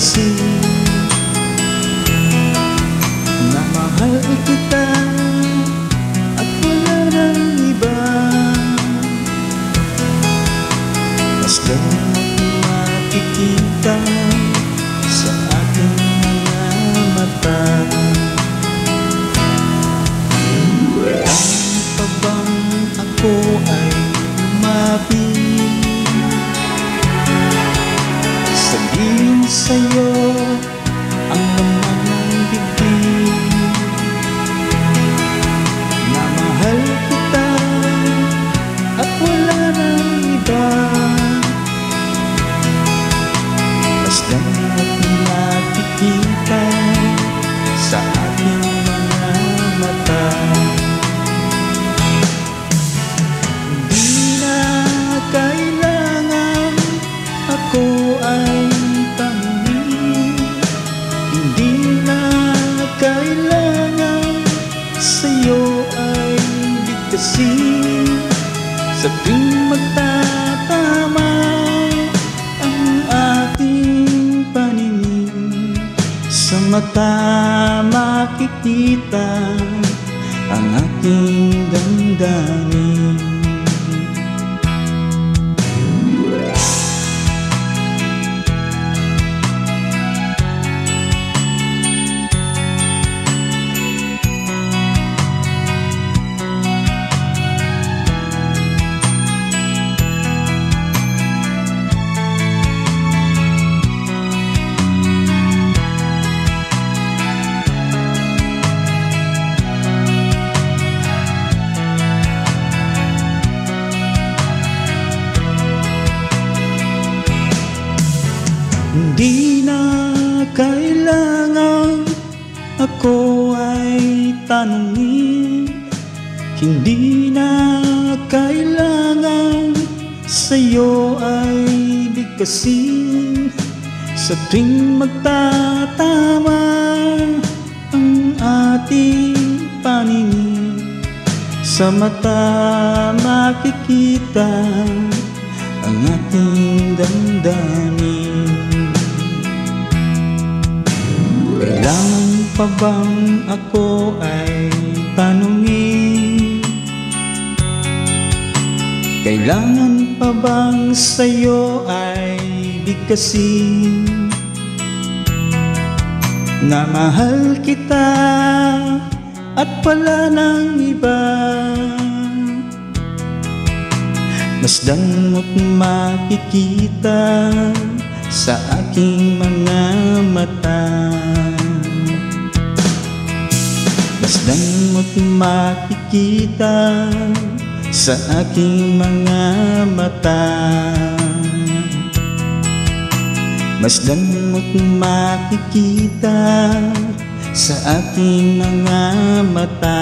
kasi na mahal kita at wala nang iba. Masdan makikita sa aking mga mata. Kailan pa bang ako ay lumapit, sabihin sa'yo ang laman ng bibig na mahal kita at wala nang iba. Masdan at nakikita sa aking mga mata. Hindi na kailangan ako ay tanungin, hindi na kailangan sa'yo ay bigkasin. Sa tuwing magtatama ang ating paningin, sa mata makikita ang aking damdamin. Hindi na kailangan ako ay tanungin, hindi na kailangan sa'yo ay bigkasin. Sa tuwing magtatama ang ating paningin, sa mata makikita ang ating damdamin. Kailangan pa bang ako ay tanungin? Kailangan pa bang sa'yo ay bigkasin na mahal kita at wala nang iba? Masdan mo't makikita sa aking mga mata. Masdan mo't makikita sa aking mga mata. Masdan mo't makikita sa aking mga mata.